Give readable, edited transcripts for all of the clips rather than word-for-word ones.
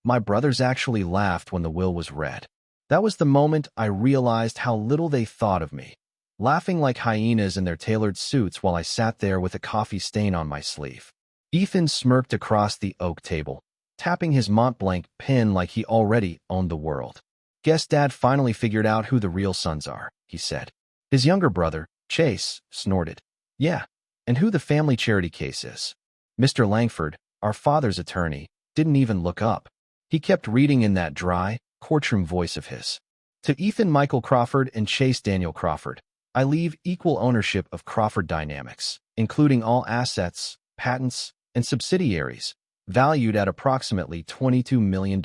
My brothers actually laughed when the will was read. That was the moment I realized how little they thought of me, laughing like hyenas in their tailored suits while I sat there with a coffee stain on my sleeve. Ethan smirked across the oak table, tapping his Mont Blanc pen like he already owned the world. Guess Dad finally figured out who the real sons are, he said. His younger brother, Chase, snorted. Yeah, and who the family charity case is. Mr. Langford, our father's attorney, didn't even look up. He kept reading in that dry, courtroom voice of his. To Ethan Michael Crawford and Chase Daniel Crawford, I leave equal ownership of Crawford Dynamics, including all assets, patents, and subsidiaries, valued at approximately $22 million.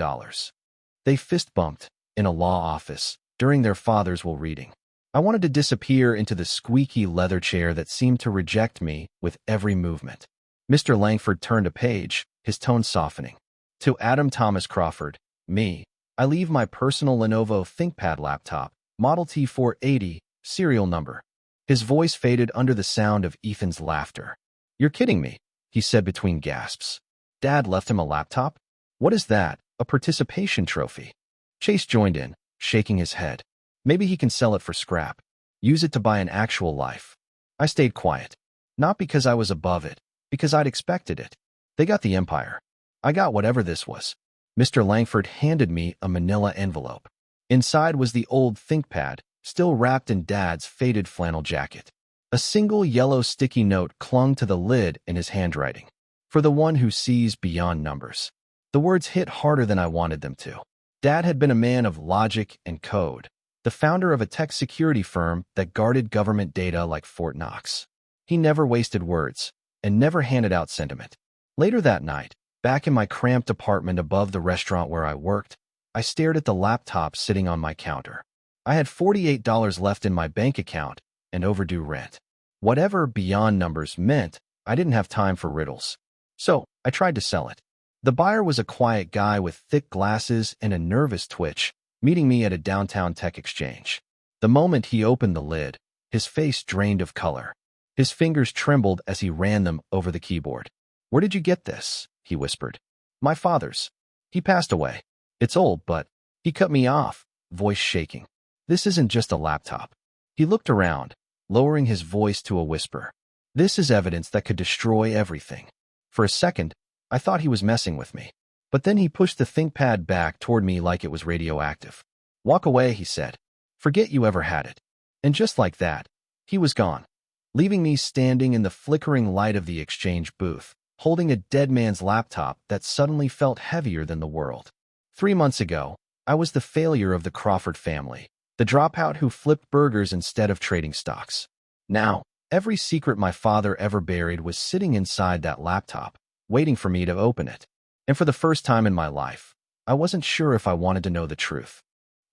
They fist-bumped in a law office during their father's will reading. I wanted to disappear into the squeaky leather chair that seemed to reject me with every movement. Mr. Langford turned a page, his tone softening. To Adam Thomas Crawford, me, I leave my personal Lenovo ThinkPad laptop, Model T480, serial number. His voice faded under the sound of Ethan's laughter. You're kidding me, he said between gasps. Dad left him a laptop? What is that, a participation trophy? Chase joined in, shaking his head. Maybe he can sell it for scrap. Use it to buy an actual life. I stayed quiet. Not because I was above it, because I'd expected it. They got the empire. I got whatever this was. Mr. Langford handed me a manila envelope. Inside was the old ThinkPad, still wrapped in Dad's faded flannel jacket. A single yellow sticky note clung to the lid in his handwriting. For the one who sees beyond numbers. The words hit harder than I wanted them to. Dad had been a man of logic and code, the founder of a tech security firm that guarded government data like Fort Knox. He never wasted words, and never handed out sentiment. Later that night, back in my cramped apartment above the restaurant where I worked, I stared at the laptop sitting on my counter. I had $48 left in my bank account and overdue rent. Whatever beyond numbers meant, I didn't have time for riddles. So, I tried to sell it. The buyer was a quiet guy with thick glasses and a nervous twitch, meeting me at a downtown tech exchange. The moment he opened the lid, his face drained of color. His fingers trembled as he ran them over the keyboard. Where did you get this? He whispered. My father's. He passed away. It's old, but he cut me off, voice shaking. This isn't just a laptop. He looked around, lowering his voice to a whisper. This is evidence that could destroy everything. For a second, I thought he was messing with me. But then he pushed the ThinkPad back toward me like it was radioactive. Walk away, he said. Forget you ever had it. And just like that, he was gone, leaving me standing in the flickering light of the exchange booth, holding a dead man's laptop that suddenly felt heavier than the world. 3 months ago, I was the failure of the Crawford family, the dropout who flipped burgers instead of trading stocks. Now, every secret my father ever buried was sitting inside that laptop, waiting for me to open it. And for the first time in my life, I wasn't sure if I wanted to know the truth.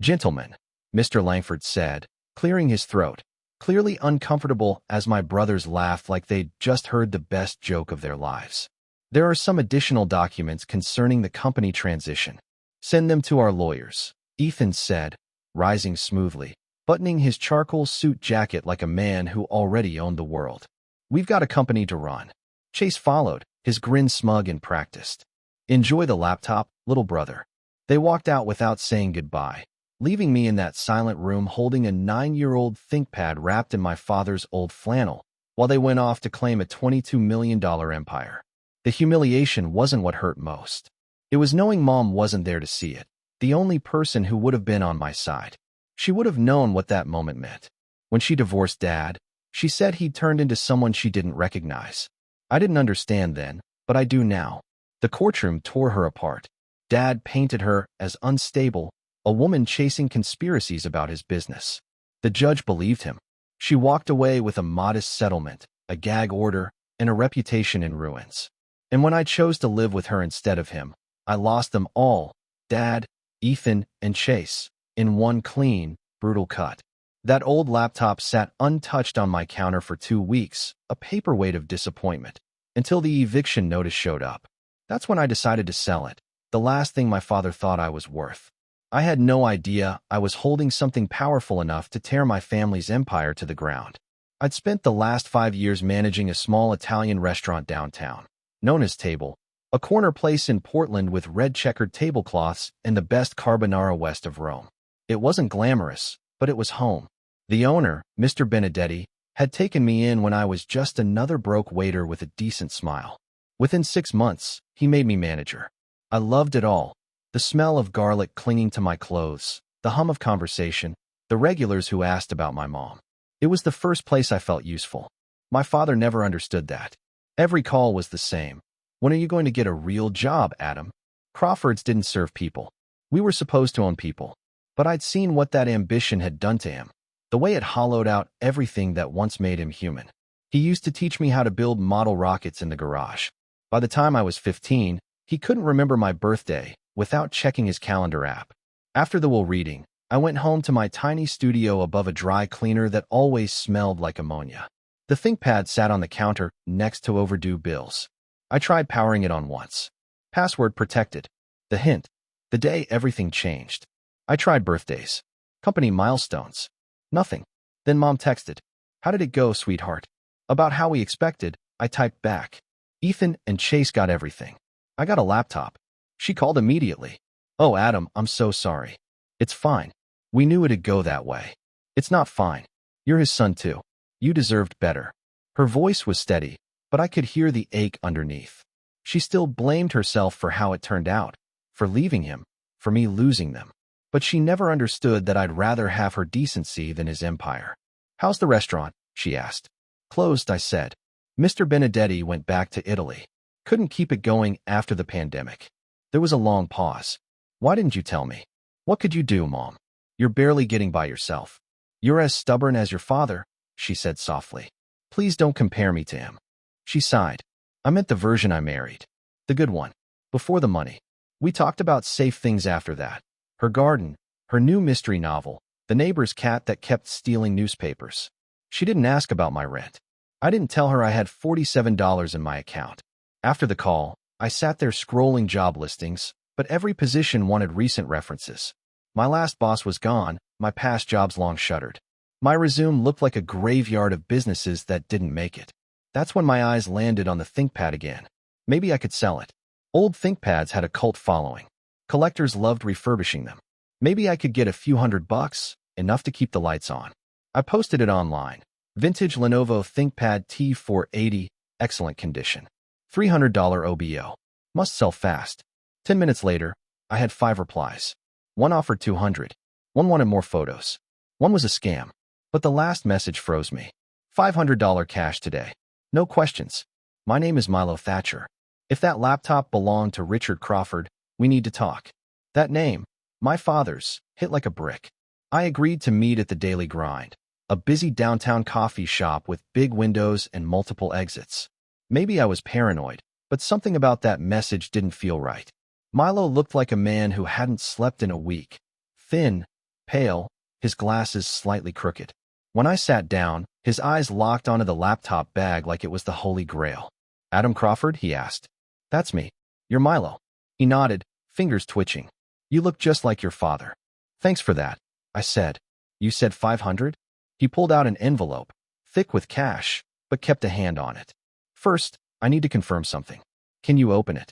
Gentlemen, Mr. Langford said, clearing his throat, clearly uncomfortable as my brothers laughed like they'd just heard the best joke of their lives. There are some additional documents concerning the company transition. Send them to our lawyers, Ethan said, rising smoothly, buttoning his charcoal suit jacket like a man who already owned the world. We've got a company to run. Chase followed, his grin smug and practiced. Enjoy the laptop, little brother. They walked out without saying goodbye, leaving me in that silent room holding a 9-year-old ThinkPad wrapped in my father's old flannel, while they went off to claim a $22 million empire. The humiliation wasn't what hurt most. It was knowing Mom wasn't there to see it, the only person who would have been on my side. She would have known what that moment meant. When she divorced Dad, she said he'd turned into someone she didn't recognize. I didn't understand then, but I do now. The courtroom tore her apart. Dad painted her as unstable, a woman chasing conspiracies about his business. The judge believed him. She walked away with a modest settlement, a gag order, and a reputation in ruins. And when I chose to live with her instead of him, I lost them all, Dad, Ethan, and Chase, in one clean, brutal cut. That old laptop sat untouched on my counter for 2 weeks, a paperweight of disappointment, until the eviction notice showed up. That's when I decided to sell it, the last thing my father thought I was worth. I had no idea I was holding something powerful enough to tear my family's empire to the ground. I'd spent the last 5 years managing a small Italian restaurant downtown, known as Table, A corner place in Portland with red checkered tablecloths and the best carbonara west of Rome. It wasn't glamorous, but it was home. The owner, Mr. Benedetti, had taken me in when I was just another broke waiter with a decent smile. Within 6 months, he made me manager. I loved it all. The smell of garlic clinging to my clothes, the hum of conversation, the regulars who asked about my mom. It was the first place I felt useful. My father never understood that. Every call was the same. When are you going to get a real job, Adam? Crawford's didn't serve people. We were supposed to own people. But I'd seen what that ambition had done to him. The way it hollowed out everything that once made him human. He used to teach me how to build model rockets in the garage. By the time I was 15, he couldn't remember my birthday without checking his calendar app. After the will reading, I went home to my tiny studio above a dry cleaner that always smelled like ammonia. The ThinkPad sat on the counter next to overdue bills. I tried powering it on once. Password protected. The hint. The day everything changed. I tried birthdays. Company milestones. Nothing. Then Mom texted. How did it go, sweetheart? About how we expected, I typed back. Ethan and Chase got everything. I got a laptop. She called immediately. Oh, Adam, I'm so sorry. It's fine. We knew it'd go that way. It's not fine. You're his son too. You deserved better. Her voice was steady, but I could hear the ache underneath. She still blamed herself for how it turned out, for leaving him, for me losing them. But she never understood that I'd rather have her decency than his empire. How's the restaurant? She asked. Closed, I said. Mr. Benedetti went back to Italy. Couldn't keep it going after the pandemic. There was a long pause. Why didn't you tell me? What could you do, Mom? You're barely getting by yourself. You're as stubborn as your father, she said softly. Please don't compare me to him. She sighed. I meant the version I married. The good one. Before the money. We talked about safe things after that. Her garden, her new mystery novel, the neighbor's cat that kept stealing newspapers. She didn't ask about my rent. I didn't tell her I had $47 in my account. After the call, I sat there scrolling job listings, but every position wanted recent references. My last boss was gone, my past jobs long shuttered. My resume looked like a graveyard of businesses that didn't make it. That's when my eyes landed on the ThinkPad again. Maybe I could sell it. Old ThinkPads had a cult following. Collectors loved refurbishing them. Maybe I could get a few $100, enough to keep the lights on. I posted it online. Vintage Lenovo ThinkPad T480, excellent condition. $300 OBO. Must sell fast. 10 minutes later, I had 5 replies. One offered $200. One wanted more photos. One was a scam. But the last message froze me. $500 cash today. No questions. My name is Milo Thatcher. If that laptop belonged to Richard Crawford, we need to talk. That name, my father's, hit like a brick. I agreed to meet at the Daily Grind, a busy downtown coffee shop with big windows and multiple exits. Maybe I was paranoid, but something about that message didn't feel right. Milo looked like a man who hadn't slept in a week. Thin, pale, his glasses slightly crooked. When I sat down, his eyes locked onto the laptop bag like it was the Holy Grail. Adam Crawford, he asked. That's me. You're Milo. He nodded, fingers twitching. You look just like your father. Thanks for that, I said. You said 500? He pulled out an envelope, thick with cash, but kept a hand on it. First, I need to confirm something. Can you open it?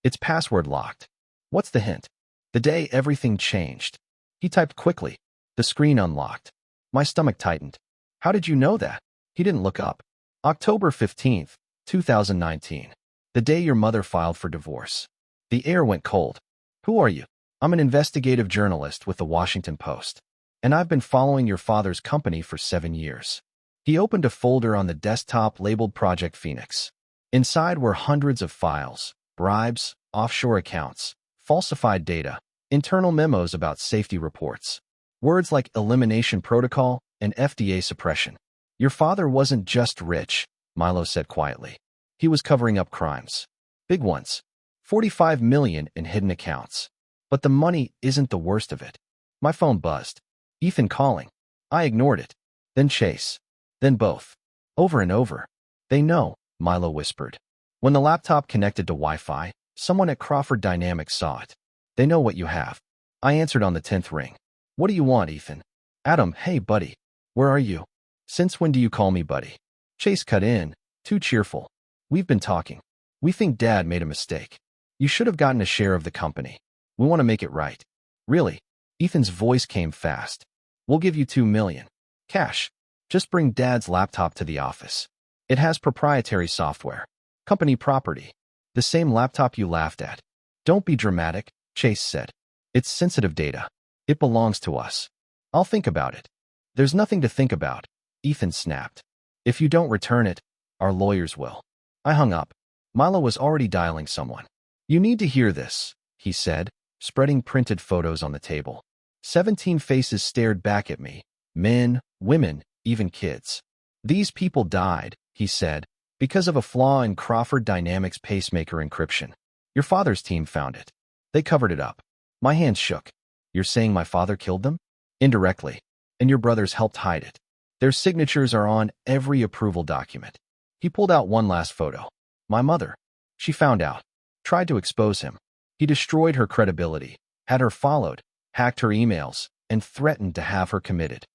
It's password locked. What's the hint? The day everything changed. He typed quickly. The screen unlocked. My stomach tightened. How did you know that? He didn't look up. October 15th, 2019. The day your mother filed for divorce. The air went cold. Who are you? I'm an investigative journalist with the Washington Post. And I've been following your father's company for 7 years. He opened a folder on the desktop labeled Project Phoenix. Inside were hundreds of files, bribes, offshore accounts, falsified data, internal memos about safety reports. Words like elimination protocol and FDA suppression. Your father wasn't just rich, Milo said quietly. He was covering up crimes. Big ones. 45 million in hidden accounts. But the money isn't the worst of it. My phone buzzed. Ethan calling. I ignored it. Then Chase. Then both. Over and over. They know, Milo whispered. When the laptop connected to Wi-Fi, someone at Crawford Dynamics saw it. They know what you have. I answered on the 10th ring. What do you want, Ethan? Adam, hey, buddy. Where are you? Since when do you call me buddy? Chase cut in, too cheerful. We've been talking. We think Dad made a mistake. You should have gotten a share of the company. We want to make it right. Really? Ethan's voice came fast. We'll give you $2 million. Cash. Just bring Dad's laptop to the office. It has proprietary software. Company property. The same laptop you laughed at. Don't be dramatic, Chase said. It's sensitive data. It belongs to us. I'll think about it. There's nothing to think about, Ethan snapped. If you don't return it, our lawyers will. I hung up. Milo was already dialing someone. You need to hear this, he said, spreading printed photos on the table. 17 faces stared back at me. Men, women, even kids. These people died, he said, because of a flaw in Crawford Dynamics pacemaker encryption. Your father's team found it. They covered it up. My hands shook. You're saying my father killed them? Indirectly. And your brothers helped hide it. Their signatures are on every approval document. He pulled out one last photo. My mother. She found out. Tried to expose him. He destroyed her credibility, had her followed, hacked her emails, and threatened to have her committed.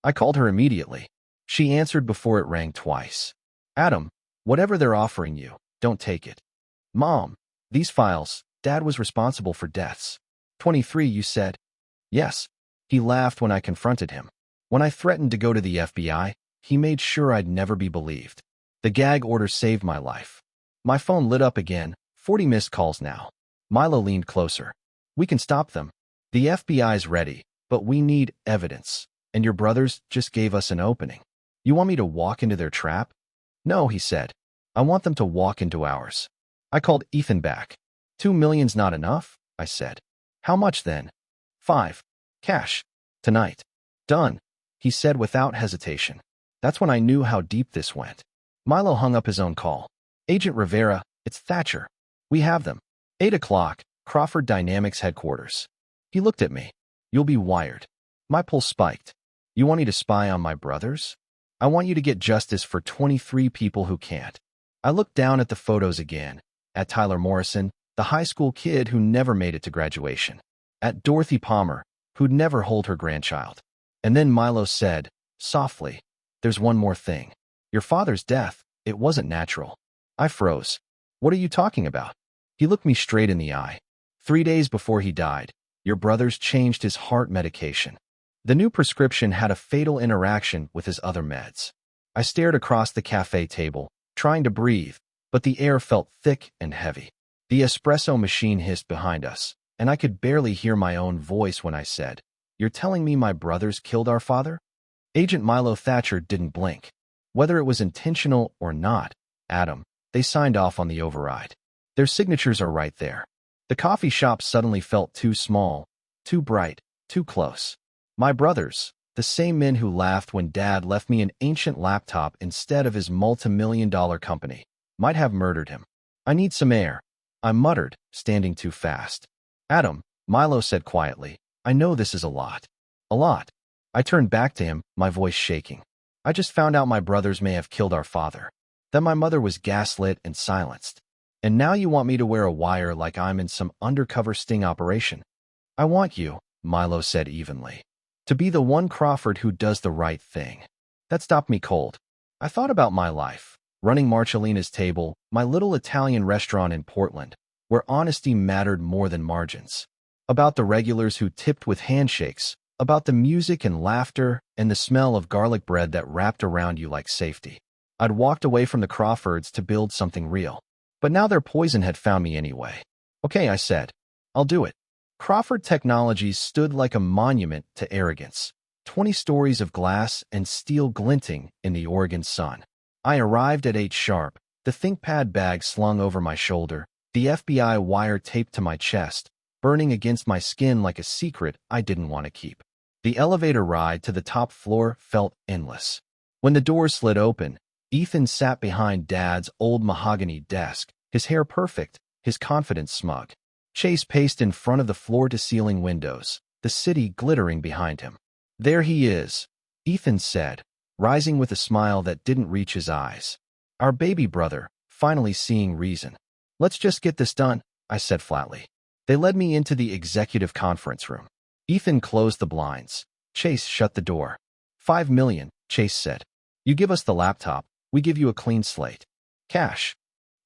I called her immediately. She answered before it rang twice. Adam, whatever they're offering you, don't take it. Mom, these files, Dad was responsible for deaths. 23, you said? Yes. He laughed when I confronted him. When I threatened to go to the FBI, he made sure I'd never be believed. The gag order saved my life. My phone lit up again, 40 missed calls now. Milo leaned closer. We can stop them. The FBI's ready, but we need evidence. And your brothers just gave us an opening. You want me to walk into their trap? No, he said. I want them to walk into ours. I called Ethan back. $2 million's not enough, I said. How much then? 5. Cash. Tonight. Done, he said without hesitation. That's when I knew how deep this went. Milo hung up his own call. Agent Rivera, it's Thatcher. We have them. 8 o'clock, Crawford Dynamics headquarters. He looked at me. You'll be wired. My pulse spiked. You want me to spy on my brothers? I want you to get justice for 23 people who can't. I looked down at the photos again. At Tyler Morrison, the high school kid who never made it to graduation. At Dorothy Palmer, who'd never hold her grandchild. And then Milo said, softly, there's one more thing. Your father's death, it wasn't natural. I froze. What are you talking about? He looked me straight in the eye. 3 days before he died, your brothers changed his heart medication. The new prescription had a fatal interaction with his other meds. I stared across the cafe table, trying to breathe, but the air felt thick and heavy. The espresso machine hissed behind us, and I could barely hear my own voice when I said, You're telling me my brothers killed our father? Agent Milo Thatcher didn't blink. Whether it was intentional or not, Adam, they signed off on the override. Their signatures are right there. The coffee shop suddenly felt too small, too bright, too close. My brothers, the same men who laughed when Dad left me an ancient laptop instead of his multi-million-dollar company, might have murdered him. I need some air, I muttered, standing too fast. Adam, Milo said quietly, I know this is a lot. A lot. I turned back to him, my voice shaking. I just found out my brothers may have killed our father. Then my mother was gaslit and silenced. And now you want me to wear a wire like I'm in some undercover sting operation. I want you, Milo said evenly, to be the one Crawford who does the right thing. That stopped me cold. I thought about my life, running Marcellina's Table, my little Italian restaurant in Portland, where honesty mattered more than margins. About the regulars who tipped with handshakes, about the music and laughter and the smell of garlic bread that wrapped around you like safety. I'd walked away from the Crawfords to build something real. But now their poison had found me anyway. Okay, I said. I'll do it. Crawford Technologies stood like a monument to arrogance. 20 stories of glass and steel glinting in the Oregon sun. I arrived at 8 sharp, the ThinkPad bag slung over my shoulder, the FBI wire taped to my chest, burning against my skin like a secret I didn't want to keep. The elevator ride to the top floor felt endless. When the doors slid open, Ethan sat behind Dad's old mahogany desk, his hair perfect, his confidence smug. Chase paced in front of the floor-to-ceiling windows, the city glittering behind him. There he is, Ethan said, rising with a smile that didn't reach his eyes. Our baby brother, finally seeing reason. Let's just get this done, I said flatly. They led me into the executive conference room. Ethan closed the blinds. Chase shut the door. $5 million, Chase said. You give us the laptop, we give you a clean slate. Cash.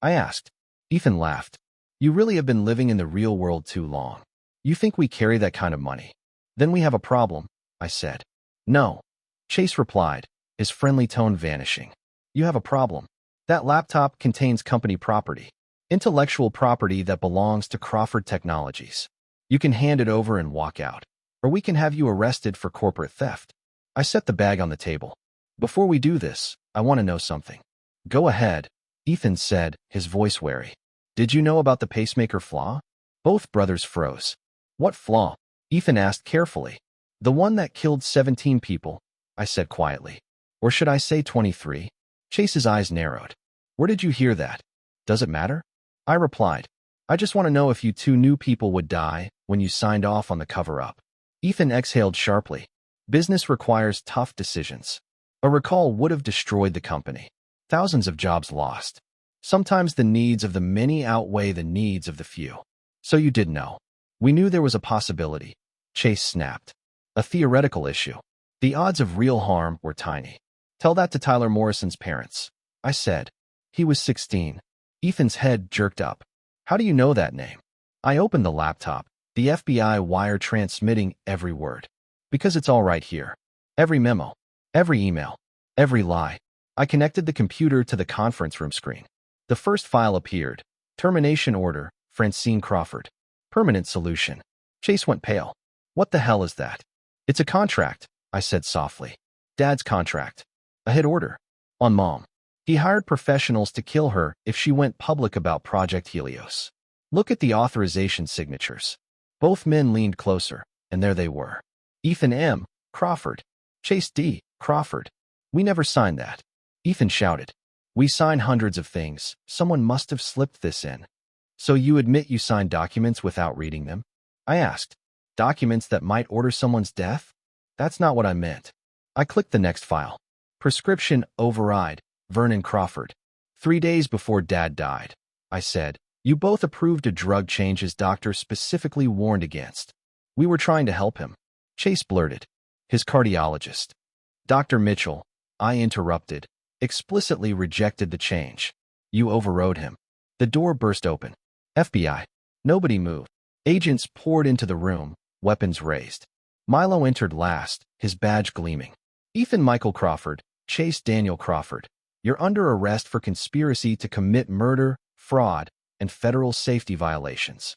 I asked. Ethan laughed. You really have been living in the real world too long. You think we carry that kind of money? Then we have a problem, I said. No. Chase replied, his friendly tone vanishing. You have a problem. That laptop contains company property. Intellectual property that belongs to Crawford Technologies. You can hand it over and walk out. Or we can have you arrested for corporate theft. I set the bag on the table. Before we do this, I want to know something. Go ahead, Ethan said, his voice wary. Did you know about the pacemaker flaw? Both brothers froze. What flaw? Ethan asked carefully. The one that killed 17 people, I said quietly. Or should I say 23? Chase's eyes narrowed. Where did you hear that? Does it matter? I replied. I just want to know if you two knew people would die when you signed off on the cover-up. Ethan exhaled sharply. Business requires tough decisions. A recall would have destroyed the company. Thousands of jobs lost. Sometimes the needs of the many outweigh the needs of the few. So you did know. We knew there was a possibility. Chase snapped. A theoretical issue. The odds of real harm were tiny. Tell that to Tyler Morrison's parents, I said. He was 16. Ethan's head jerked up. How do you know that name? I opened the laptop, the FBI wire transmitting every word. Because it's all right here. Every memo, every email, every lie. I connected the computer to the conference room screen. The first file appeared. Termination order, Francine Crawford. Permanent solution. Chase went pale. What the hell is that? It's a contract, I said softly. Dad's contract. A hit order. On Mom. He hired professionals to kill her if she went public about Project Helios. Look at the authorization signatures. Both men leaned closer, and there they were. Ethan M. Crawford. Chase D. Crawford. We never signed that. Ethan shouted. We sign hundreds of things. Someone must have slipped this in. So you admit you signed documents without reading them? I asked. Documents that might order someone's death? That's not what I meant. I clicked the next file. Prescription override. Vernon Crawford. 3 days before Dad died, I said. You both approved a drug change his doctor specifically warned against. We were trying to help him. Chase blurted. His cardiologist. Dr. Mitchell, I interrupted, explicitly rejected the change. You overrode him. The door burst open. FBI. Nobody moved. Agents poured into the room, weapons raised. Milo entered last, his badge gleaming. Ethan Michael Crawford, Chase Daniel Crawford. You're under arrest for conspiracy to commit murder, fraud, and federal safety violations.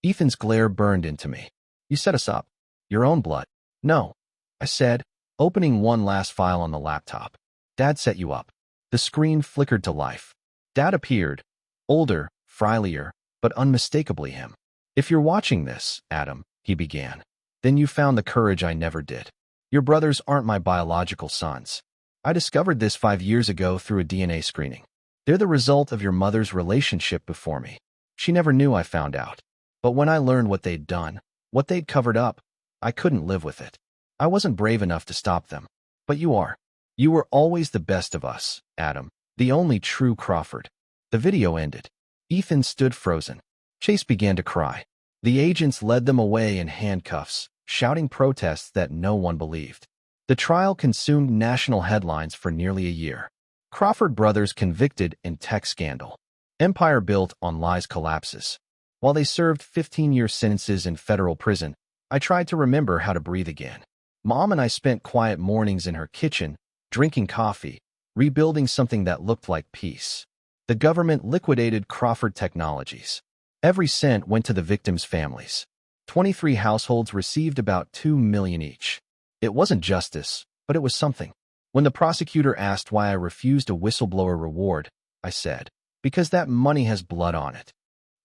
Ethan's glare burned into me. You set us up. Your own blood. No, I said, opening one last file on the laptop. Dad set you up. The screen flickered to life. Dad appeared. Older, frilier, but unmistakably him. If you're watching this, Adam, he began, then you found the courage I never did. Your brothers aren't my biological sons. I discovered this 5 years ago through a DNA screening. They're the result of your mother's relationship before me. She never knew I found out. But when I learned what they'd done, what they'd covered up, I couldn't live with it. I wasn't brave enough to stop them. But you are. You were always the best of us, Adam, the only true Crawford. The video ended. Ethan stood frozen. Chase began to cry. The agents led them away in handcuffs, shouting protests that no one believed. The trial consumed national headlines for nearly a year. Crawford brothers convicted in tech scandal. Empire built on lies collapses. While they served 15-year sentences in federal prison, I tried to remember how to breathe again. Mom and I spent quiet mornings in her kitchen, drinking coffee, rebuilding something that looked like peace. The government liquidated Crawford Technologies. Every cent went to the victims' families. 23 households received about $2 million each. It wasn't justice, but it was something. When the prosecutor asked why I refused a whistleblower reward, I said, because that money has blood on it.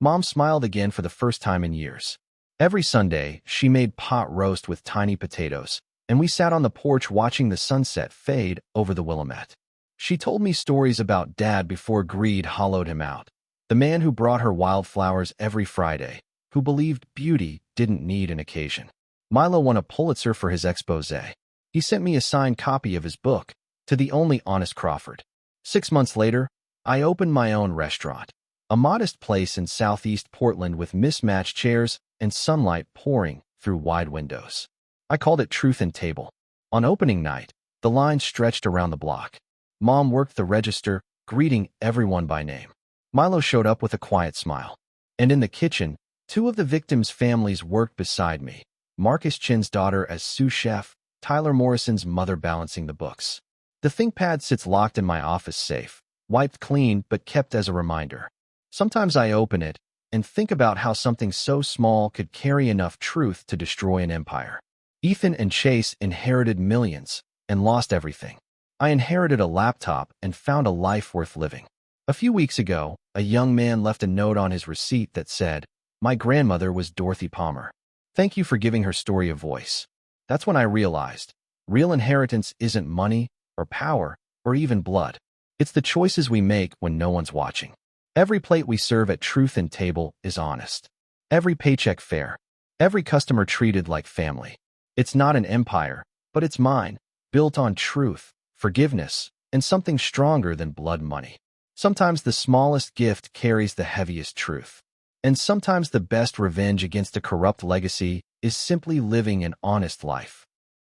Mom smiled again for the first time in years. Every Sunday, she made pot roast with tiny potatoes, and we sat on the porch watching the sunset fade over the Willamette. She told me stories about Dad before greed hollowed him out. The man who brought her wildflowers every Friday, who believed beauty didn't need an occasion. Milo won a Pulitzer for his exposé. He sent me a signed copy of his book, To the Only Honest Crawford. 6 months later, I opened my own restaurant, a modest place in southeast Portland with mismatched chairs and sunlight pouring through wide windows. I called it Truth and Table. On opening night, the line stretched around the block. Mom worked the register, greeting everyone by name. Milo showed up with a quiet smile. And in the kitchen, two of the victims' families worked beside me. Marcus Chin's daughter as sous chef, Tyler Morrison's mother balancing the books. The ThinkPad sits locked in my office safe, wiped clean but kept as a reminder. Sometimes I open it and think about how something so small could carry enough truth to destroy an empire. Ethan and Chase inherited millions and lost everything. I inherited a laptop and found a life worth living. A few weeks ago, a young man left a note on his receipt that said, "My grandmother was Dorothy Palmer. Thank you for giving her story a voice." That's when I realized, real inheritance isn't money or power or even blood. It's the choices we make when no one's watching. Every plate we serve at Truth and Table is honest. Every paycheck fair. Every customer treated like family. It's not an empire, but it's mine, built on truth, forgiveness, and something stronger than blood money. Sometimes the smallest gift carries the heaviest truth. And sometimes the best revenge against a corrupt legacy is simply living an honest life.